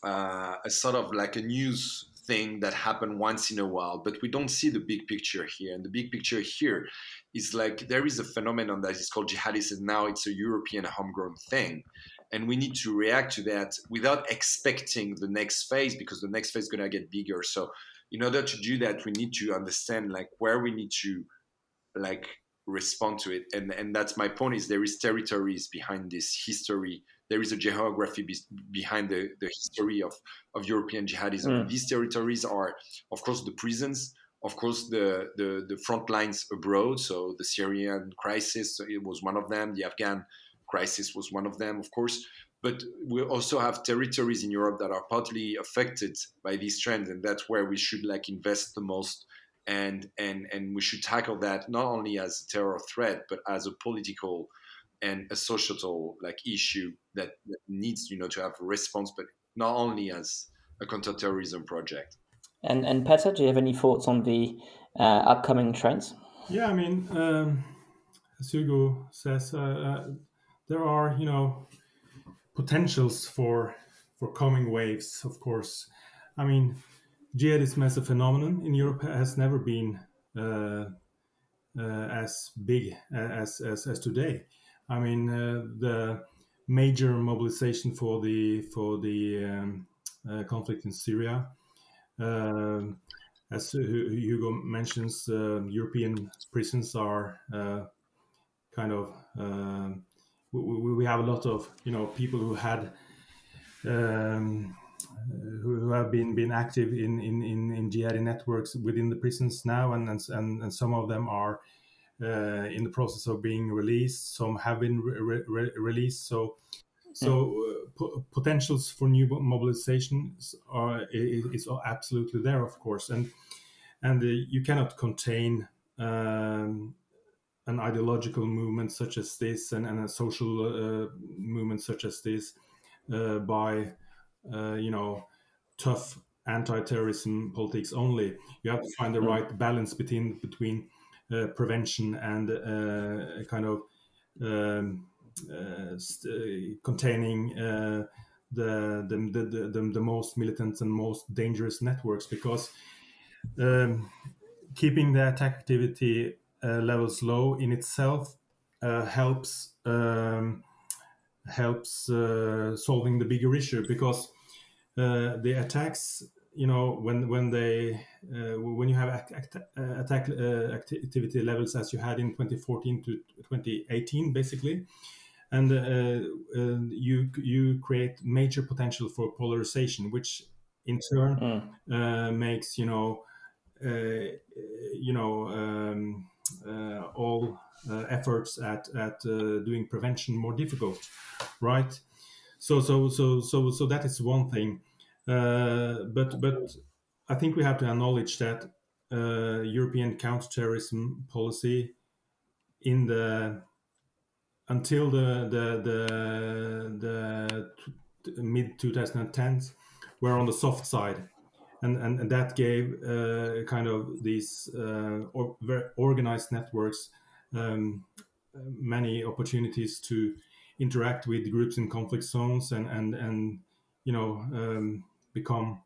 Speaker 1: a sort of a news thing that happened once in a while, but we don't see the big picture here. And the big picture here is there is a phenomenon that is called jihadism. Now it's a European homegrown thing. And we need to react to that without expecting the next phase, because the next phase is going to get bigger. So in order to do that, we need to understand where we need to respond to it. And that's my point, is there is territories behind this history. There is a geography behind the history of European jihadism. These territories are, of course, the prisons, of course, the front lines abroad. So the Syrian crisis, it was one of them. The Afghan crisis was one of them, of course. But we also have territories in Europe that are partly affected by these trends, and that's where we should invest the most. And we should tackle that not only as a terror threat, but as a political and a societal issue that needs to have a response, but not only as a counter-terrorism project.
Speaker 2: And Petter, do you have any thoughts on the upcoming trends?
Speaker 3: Yeah, I mean, as Hugo says, there are potentials for coming waves. Of course, I mean, jihadism as a phenomenon in Europe has never been as big as today. I mean, the major mobilization for the conflict in Syria, as Hugo mentions, European prisons are kind of. We have a lot of people who had. Who have been active in jihadi networks within the prisons now, and some of them are in the process of being released. Some have been released. So potentials for new mobilizations is absolutely there, of course, and you cannot contain an ideological movement such as this and a social movement such as this by tough anti-terrorism politics only. You have to find the right balance between prevention and kind of containing the most militant and most dangerous networks, because keeping the attack activity levels low in itself helps solving the bigger issue, because the attacks, when you have attack activity levels as you had in 2014 to 2018, basically, and you create major potential for polarization, which in turn makes all efforts at doing prevention more difficult, right? So that is one thing, but I think we have to acknowledge that European counterterrorism policy until the mid 2010s were on the soft side, and that gave kind of these very organized networks many opportunities to interact with groups in conflict zones and become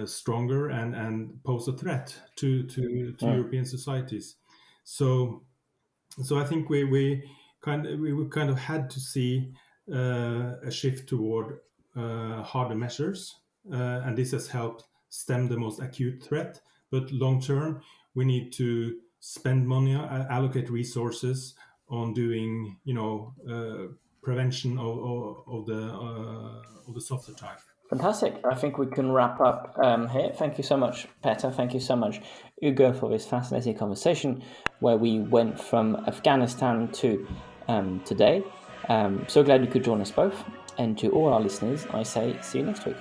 Speaker 3: stronger and pose a threat to European societies. So I think we kind of had to see a shift toward harder measures, and this has helped stem the most acute threat. But long term, we need to spend money, allocate resources on doing, prevention of the softer type.
Speaker 2: Fantastic. I think we can wrap up here. Thank you so much, Petter. Thank you so much, Hugo, for this fascinating conversation where we went from Afghanistan to today. So glad you could join us both. And to all our listeners, I say see you next week.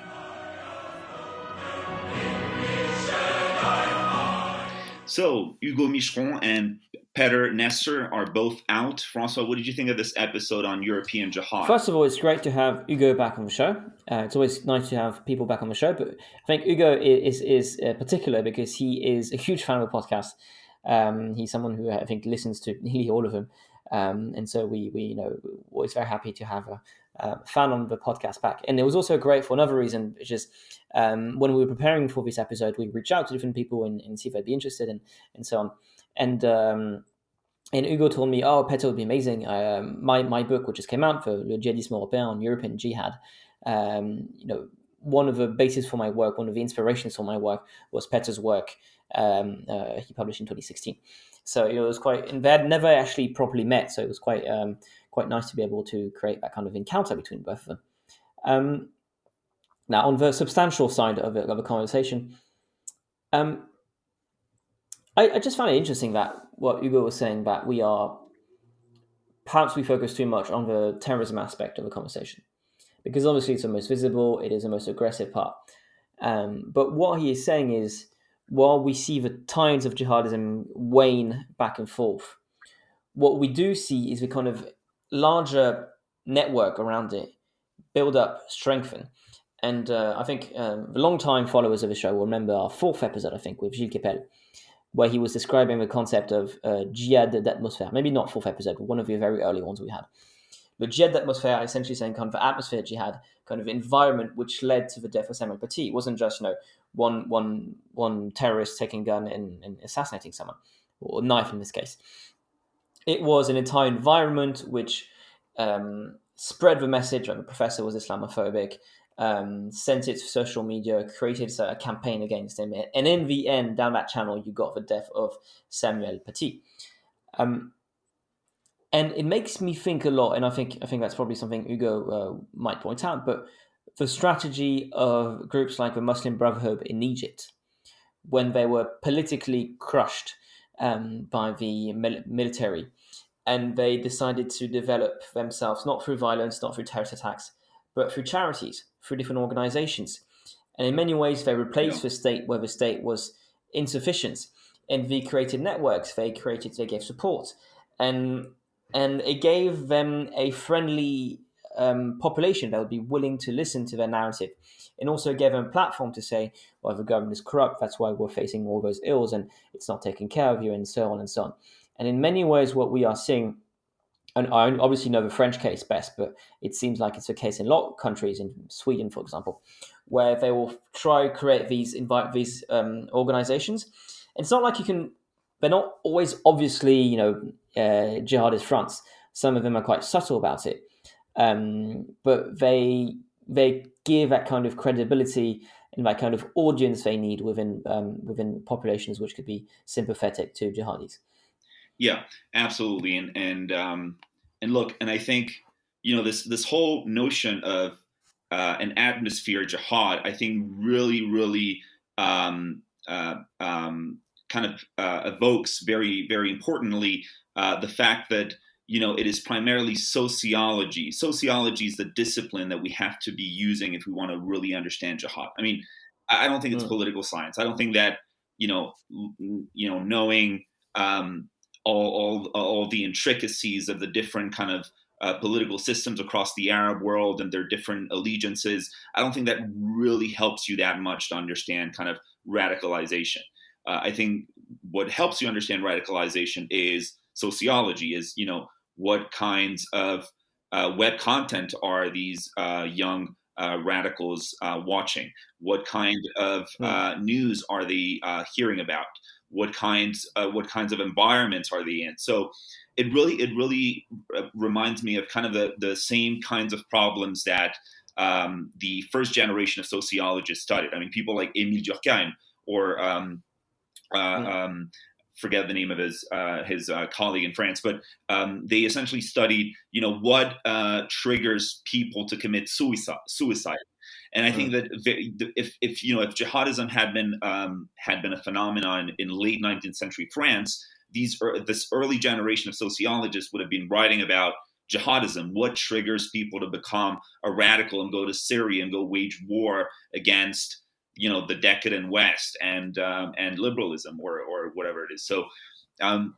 Speaker 4: So, Hugo Micheron and Petter Nesser are both out. Francois, what did you think of this episode on European jihad?
Speaker 2: First of all, it's great to have Hugo back on the show. It's always nice to have people back on the show, but I think Hugo is particular because he is a huge fan of the podcast. He's someone who I think listens to nearly all of them. And so we always very happy to have a fan on the podcast back. And it was also great for another reason, which is when we were preparing for this episode, we reached out to different people and see if they'd be interested and so on. And Hugo told me, "Oh, Petter would be amazing. My book, which just came out, for Le Jihadisme Européen on European jihad, one of the bases for my work, one of the inspirations for my work was Petter's work he published in 2016. So it was quite, and they had never actually properly met, so it was quite nice to be able to create that kind of encounter between both of them. Now, on the substantial side of the conversation, I just found it interesting that what Hugo was saying, that we focus too much on the terrorism aspect of the conversation, because obviously it's the most visible, it is the most aggressive part. But what he is saying is, while we see the tides of jihadism wane back and forth, what we do see is the kind of larger network around it build up, strengthen. And I think the long-time followers of the show will remember our fourth episode, I think, with Gilles Kepel, where he was describing the concept of jihad d'atmosphère. Maybe not fourth episode, but one of the very early ones we had. The jihad d'atmosphère, essentially saying kind of the atmosphere jihad, kind of environment which led to the death of Samuel Paty. It wasn't just one terrorist taking a gun and assassinating someone, or a knife in this case. It was an entire environment which spread the message that the professor was Islamophobic, sent it to social media, created a campaign against him, and in the end, down that channel, you got the death of Samuel Paty. And it makes me think a lot, and I think that's probably something Hugo might point out, but the strategy of groups like the Muslim Brotherhood in Egypt, when they were politically crushed by the military, and they decided to develop themselves not through violence, not through terrorist attacks, but through charities, through different organizations. And in many ways, they replaced the state where the state was insufficient. And they created networks, they gave support. And it gave them a friendly population that would be willing to listen to their narrative. And also gave them a platform to say, well, the government is corrupt, that's why we're facing all those ills, and it's not taking care of you, and so on and so on. And in many ways, what we are seeing, and I obviously know the French case best, but it seems like it's the case in a lot of countries, in Sweden, for example, where they will try to create these organizations. And it's not like they're not always obviously, jihadist fronts. Some of them are quite subtle about it. But they give that kind of credibility and that kind of audience they need within populations which could be sympathetic to jihadis.
Speaker 4: Yeah, absolutely. And look, and I think, this whole notion of an atmosphere jihad, I think really evokes very, very importantly the fact that, it is primarily sociology. Sociology is the discipline that we have to be using if we want to really understand jihad. I mean, I don't think it's political science. I don't think that, knowing all the intricacies of the different kind of political systems across the Arab world and their different allegiances, I don't think that really helps you that much to understand kind of radicalization. I think what helps you understand radicalization is sociology, is, what kinds of web content are these young radicals watching? What kind of news are they hearing about? What kinds of environments are they in? So it really reminds me of kind of the same kinds of problems that the first generation of sociologists studied. I mean, people like Émile Durkheim or forget the name of his colleague in France, but they essentially studied, what triggers people to commit suicide. And I think that if jihadism had been a phenomenon in late 19th century France, this early generation of sociologists would have been writing about jihadism? What triggers people to become a radical and go to Syria and go wage war against, the decadent West and liberalism or whatever it is? So, and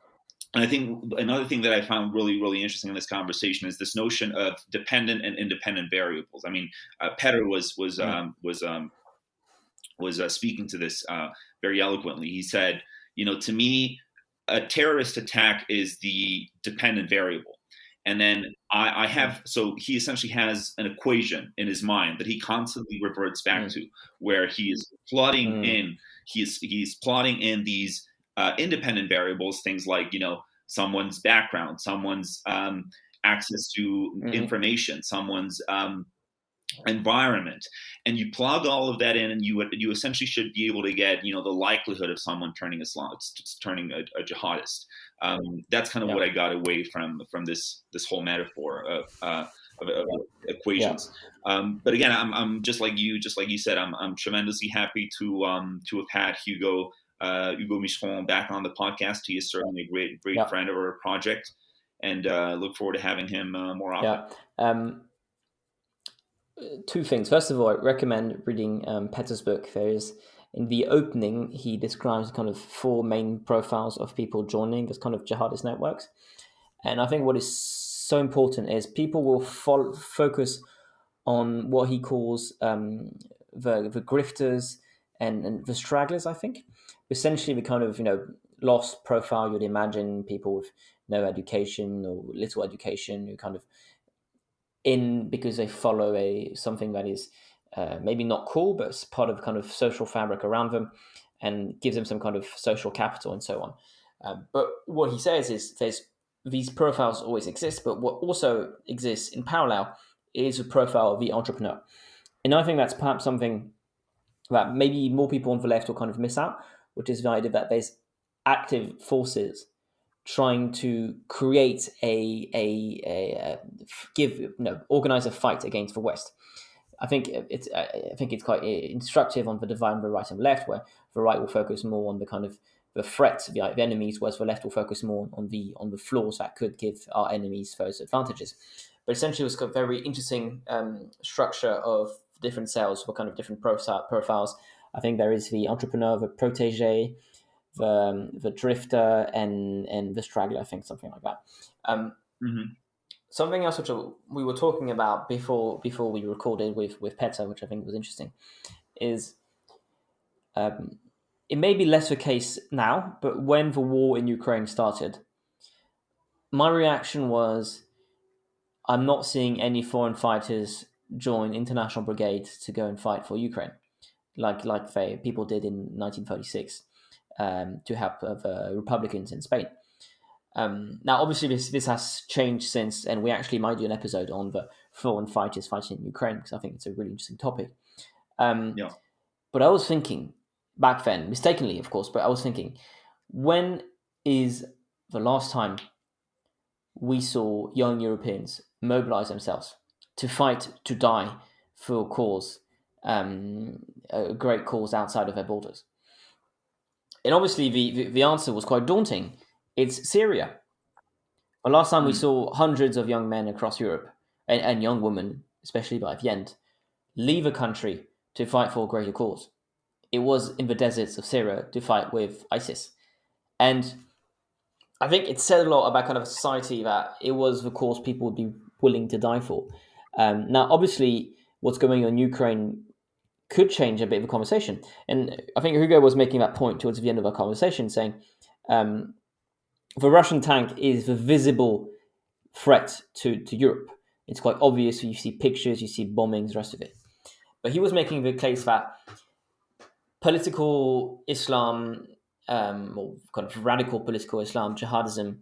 Speaker 4: I think another thing that I found really, really interesting in this conversation is this notion of dependent and independent variables. I mean, Petter was speaking to this very eloquently. He said, to me, a terrorist attack is the dependent variable. And then so he essentially has an equation in his mind that he constantly reverts back to, where he is plotting in, he's plotting in these independent variables, things like, someone's background, someone's access to information, someone's environment, and you plug all of that in, and you essentially should be able to get the likelihood of someone turning a jihadist. That's kind of what I got away from this whole metaphor of equations. But again, I'm just like you said, I'm tremendously happy to have had Hugo Micheron back on the podcast. He is certainly a great friend of our project, and look forward to having him more often.
Speaker 2: Two things. First of all, I recommend reading Petter's book. In the opening, he describes kind of 4 main profiles of people joining this kind of jihadist networks. And I think what is so important is people will focus on what he calls the grifters and the stragglers, I think. Essentially the kind of, lost profile you'd imagine, people with no education or little education who kind of in because they follow something that is maybe not cool, but it's part of kind of social fabric around them and gives them some kind of social capital and so on. But what he says is these profiles always exist, but what also exists in parallel is a profile of the entrepreneur. And I think that's perhaps something that maybe more people on the left will kind of miss out, which is the idea that there's active forces trying to create organize a fight against the West. I think it's quite instructive on the divide of the right and left, where the right will focus more on the kind of the threats, the enemies, whereas the left will focus more on the flaws that could give our enemies those advantages. But essentially, it's got a very interesting structure of different cells for kind of different profiles. I think there is the entrepreneur, the protege, the drifter, and the straggler. I think something like that. Something else which we were talking about before we recorded with Petter, which I think was interesting, is it may be less the case now, but when the war in Ukraine started, my reaction was, I'm not seeing any foreign fighters join international brigades to go and fight for Ukraine, like people did in 1936 to help the Republicans in Spain. Now, obviously, this has changed since, and we actually might do an episode on the foreign fighters fighting in Ukraine, because I think it's a really interesting topic. But I was thinking back then, mistakenly, of course, but I was thinking, when is the last time we saw young Europeans mobilize themselves to fight, to die for a cause, a great cause outside of their borders? And obviously, the answer was quite daunting. It's Syria. The last time we saw hundreds of young men across Europe, and young women, especially by the end, leave a country to fight for a greater cause, it was in the deserts of Syria to fight with ISIS. And I think it said a lot about kind of a society that it was the cause people would be willing to die for. Now, obviously, what's going on in Ukraine could change a bit of the conversation. And I think Hugo was making that point towards the end of our conversation, saying the Russian tank is the visible threat to Europe. It's quite obvious. You see pictures, you see bombings, the rest of it. But he was making the case that political Islam, or kind of radical political Islam, jihadism,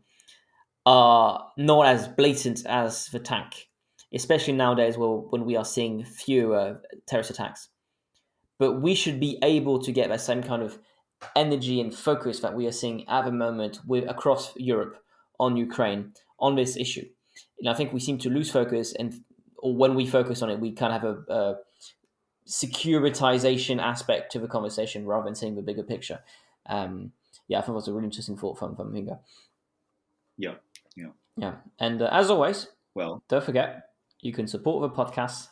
Speaker 2: are not as blatant as the tank, especially nowadays when we are seeing fewer terrorist attacks. But we should be able to get that same kind of energy and focus that we are seeing at the moment across Europe on Ukraine, on this issue. And I think we seem to lose focus, or when we focus on it, we kind of have a securitization aspect to the conversation rather than seeing the bigger picture. I think it was a really interesting thought from Hugo.
Speaker 4: Yeah.
Speaker 2: And as always,
Speaker 4: well.
Speaker 2: Don't forget, you can support the podcast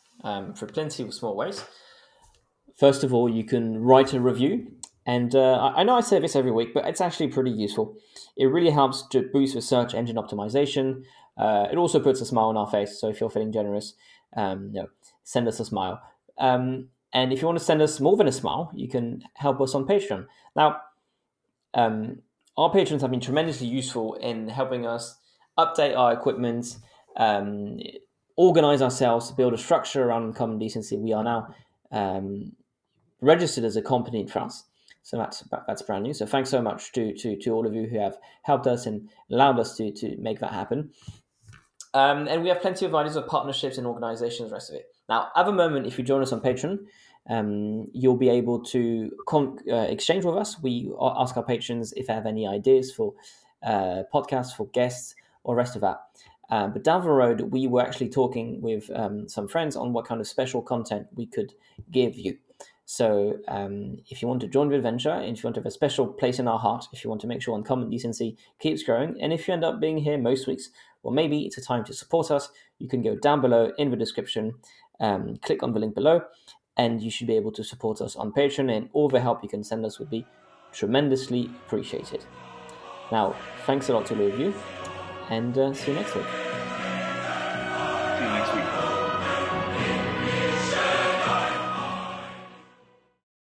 Speaker 2: for plenty of small ways. First of all, you can write a review. And I know I say this every week, but it's actually pretty useful. It really helps to boost the search engine optimization. It also puts a smile on our face. So if you're feeling generous, send us a smile. And if you want to send us more than a smile, you can help us on Patreon. Now, our patrons have been tremendously useful in helping us update our equipment, organize ourselves, build a structure around common decency. We are now registered as a company in France. So that's brand new. So thanks so much to all of you who have helped us and allowed us to make that happen. And we have plenty of ideas of partnerships and organizations, the rest of it. Now, at the moment, if you join us on Patreon, you'll be able to exchange with us. We ask our patrons if they have any ideas for podcasts, for guests, or rest of that. But down the road, we were actually talking with some friends on what kind of special content we could give you. So if you want to join the adventure, and if you want to have a special place in our heart, if you want to make sure Uncommon Decency keeps growing, and if you end up being here most weeks, well, maybe it's a time to support us, you can go down below in the description, click on the link below, and you should be able to support us on Patreon, and all the help you can send us would be tremendously appreciated. Now, thanks a lot to all of you, and see you next week.